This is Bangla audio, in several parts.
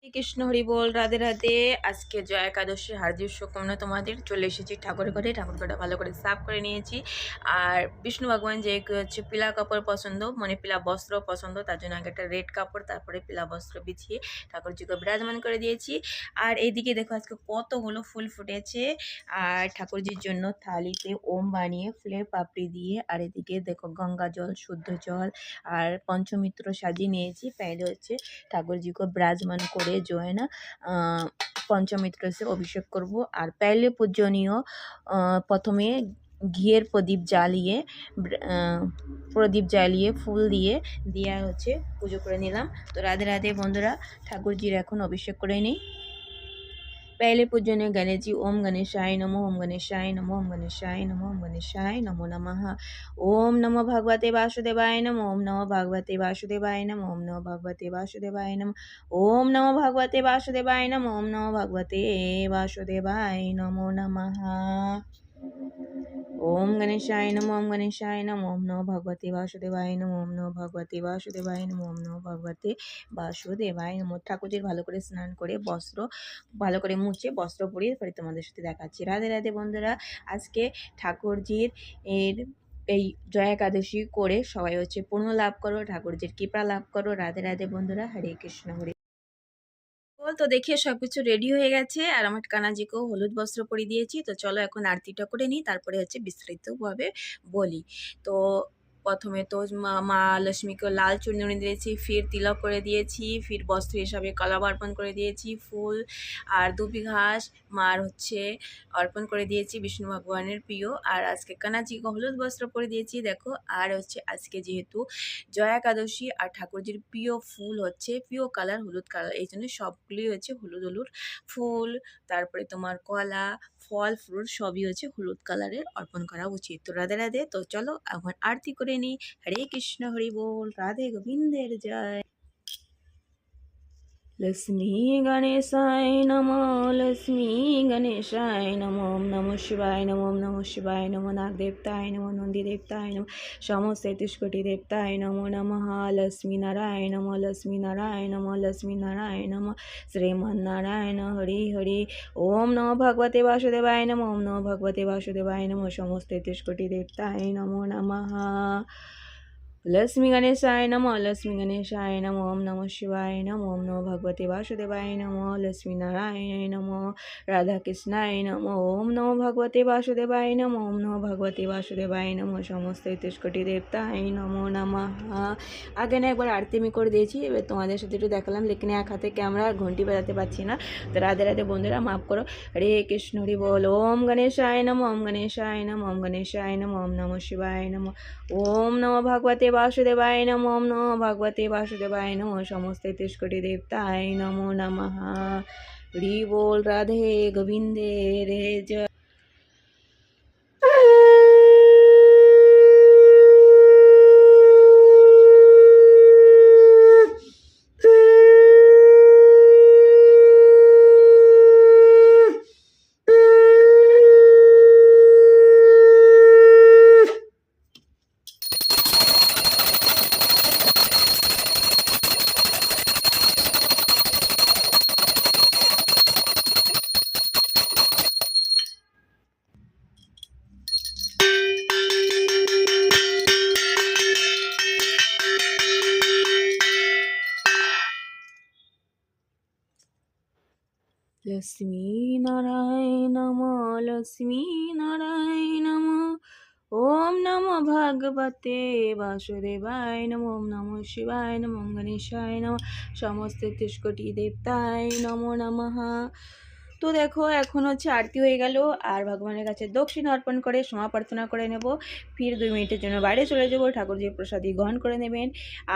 কৃষ্ণ হরি বল, রাধে রাধে। আজকে জয়া একাদশীর হার্দিক শুভকামনা তোমাদের। চলে এসেছি ঠাকুরের ঘরে, ঠাকুর ঘরটা ভালো করে সাফ করে নিয়েছি। আর বিষ্ণু ভগবান যে হচ্ছে পিলা কাপড় পছন্দ, মানে পিলা বস্ত্র পছন্দ, তার জন্য আগে একটা রেড কাপড়, তারপরে পিলা বস্ত্র বিছিয়ে ঠাকুরজিকে বিরাজমান করে দিয়েছি। আর এইদিকে দেখো আজকে কতগুলো ফুল ফুটেছে। আর ঠাকুরজির জন্য থালিতে ওম বানিয়ে ফুলের পাপড়ি দিয়ে, আর এদিকে দেখো গঙ্গা জল, শুদ্ধ জল আর পঞ্চমিত্র সাজিয়ে নিয়েছি। पहले হচ্ছে ঠাকুরজিকে বিরাজমান করে जो है ना পঞ্চমিত্র से অভিষেক করব। আর पहले পূজনীয় প্রথমে ঘিয়ের প্রদীপ জ্বালিয়ে ফুল দিয়ে দিয়া হচ্ছে পুজো করে নিলাম। তো রাধে রাধে বন্ধুরা, ঠাকুরজির এখন অভিষেক করে নিই। पहले पूजनीय गणेश जी, ओम गणेशाय नमो, ओम गणेशाय नमो, ओम गणेशाय नमो, ओम गणेशाय नमो नमः। ओम नमो भगवते वासुदेवाय नमो, ओम नमो भगवते वासुदेवाय नमो, ओम नमो भगवते वासुदेवाय नमो, ओम नमो भगवते वासुदेवाय नमो, ओम नमो भगवते वासुदेवाय नमो नमः। ओम गणेशाय नमो, ओम गणेशाय नमो, ओम नमो भगवते वासुदेवाय नमो, ओम नमो भगवते वासुदेवाय नमो, ओम नमो भगवते वासुदेवाय नमो। ঠাকুরজির ভালো করে স্নান করে বস্ত্র ভালো করে মুছে বস্ত্র পরিয়ে পরে তোমাদের সাথে দেখাচ্ছি। রাধে রাধে বন্ধুরা, আজকে ঠাকুরজির এর এই জয়া একাদশী করে সবাই হচ্ছে পূর্ণ লাভ করো, ঠাকুরজির কৃপা লাভ করো। রাধে রাধে বন্ধুরা, হরে কৃষ্ণ হরে। তো দেখে সবকিছু রেডি হয়ে গেছে, আর আমার কানাজিকেও হলুদ বস্ত্র পরিয়ে দিয়েছি। তো চলো এখন আরতিটা করে নিই, তারপরে হচ্ছে বিস্তারিতভাবে বলি। তো প্রথমে তো মা লক্ষ্মীকে লাল চুনরি দিয়েছি, ফির তিলক করে দিয়েছি, ফির বস্ত্র হিসাবে কলা অর্পণ করে দিয়েছি, ফুল আর দুবি ঘাস মার হচ্ছে অর্পণ করে দিয়েছি, বিষ্ণু ভগবানের প্রিয়। আর আজকে কানাজিকে হলুদ বস্ত্র পরে দিয়েছি দেখো। আর হচ্ছে আজকে যেহেতু জয়া একাদশী আর ঠাকুরজির প্রিয় ফুল হচ্ছে প্রিয় কালার হলুদ কালার, এই জন্য সবগুলি হচ্ছে হলুদ হলুদ ফুল, তারপরে তোমার কলা ফল ফ্রুট সবই হচ্ছে হলুদ কালারের অর্পণ করা উচিত। তো রাধে রাধে, তো চলো এখন আরতি করে নিই। হরে কৃষ্ণ হরি বল, রাধে গোবিন্দের জয়। लक्ष्मी गणेशाय नमो, लक्ष्मी गणेशाय नमो, ओम नमो शिवाय नमो, ओम नमो शिवाय नमो, नाग देवताय नमो, नंदी देवताय नमो, समस्त तेतिष्कोटि देवताय नमो नमः। लक्ष्मी नारायण नमो, लक्ष्मी नारायण नमो, लक्ष्मी नारायण नमो, श्रीमन्नारायण हरि हरि। ओम नमो भगवते वासुदेवाय नमो, ओम नमो भगवते वासुदेवाय नमो, समस्त तेतिष्कोटि देवताय नमो नमः। लक्ष्मी गणेशाय नमो, लक्ष्मी गणेशाय नमो, ओम नमो शिवाय नमो, ओम नमो भगवते वासुदेवाय नमो, लक्ष्मी नारायण नमो, राधा कृष्णाय नमो, ओम नमो भगवते वासुदेवाय नमो, ओम नमो भगवते वासुदेवाय नमो, समस्त 33 কোটি দেবতায় নমো নমঃ। আগে না একবার আরতি আমি করে দিয়েছি, এবার তোমাদের সাথে একটু দেখালাম, লেকিন এক হাতে ক্যামেরা ঘন্টি বাজাতে পারছি না। তো রাধে রাধে বন্ধুরা, মাফ করো। হরে কৃষ্ণ হরি বল। ওম গণেशाय नमो, ओम गणेशाय नमो, ओम गणेशाय नमो, ओम नमो शिवाय नमो, ओम नमो भगवते वासुदेवाय नमो, ओम नमो भगवते वासुदेवाय नमो, समस्त 33 কোটি देवताय नमो नमः। हरि बोल, राधे गोविंदे रे जय। लक्ष्मी नारायण नमो, लक्ष्मी नारायण नमो, ओम नमो भगवते वासुदेवाय नमो, ओम नमो शिवाय नमो, ओम गणेशाय नमो, समस्त 33 কোটি দেবতায় নমো নমঃ। তো দেখো এখন হচ্ছে আরতি হয়ে গেল, আর ভগবানের কাছে দক্ষিণ অর্পণ করে ক্ষমা প্রার্থনা করে নেব। ফির 2 মিনিটের জন্য বাইরে চলে যাব, ঠাকুরজির প্রসাদী গ্রহণ করে নেবেন।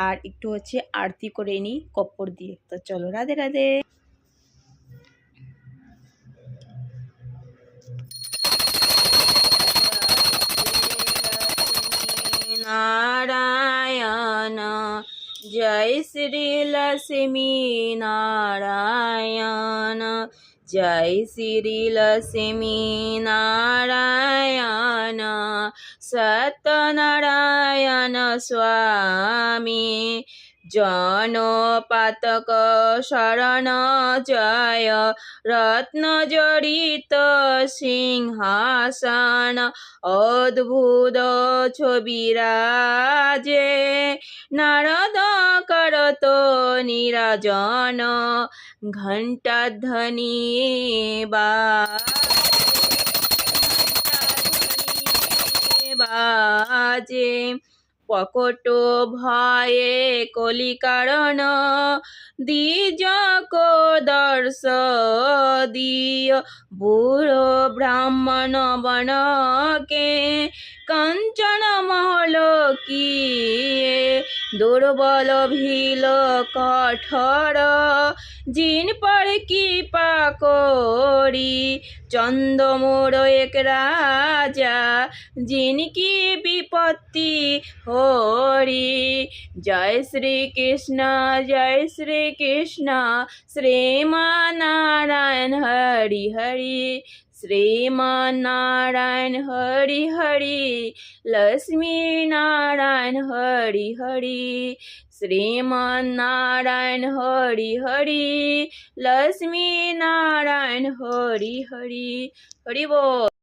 আর একটু হচ্ছে আরতি করে নিই কর্পূর দিয়ে। তো চলো, রাধে রাধে। नारायण जय श्री लक्ष्मी नारायण, जय श्री लक्ष्मी नारायण, सत्यनारायण स्वामी, জনপাতক শরণ জয় রত্নজড়িত সিংহাসন অদ্ভুত ছবিরাজে নারদ করত নিরাজন ঘণ্টাধ্বনি বাজে পকট ভয়ে কলিকারণ দ্বিজক দর্শ দিয় বুড়ো ব্রাহ্মণ বনকে কাঞ্চন মহল কিয়ে দুর্বল ভিল কঠোর জিন পর কৃপা করি চন্দ্রমোর এক রাজা जिनकी विपत्ति होरी। जय श्री कृष्ण श्रीमान नारायण हरि हरि श्रीमान नारायण हरि हरि लक्ष्मी नारायण हरि हरि श्रीमान नारायण हरि हरि लक्ष्मी नारायण हरि हरि हरि बोल।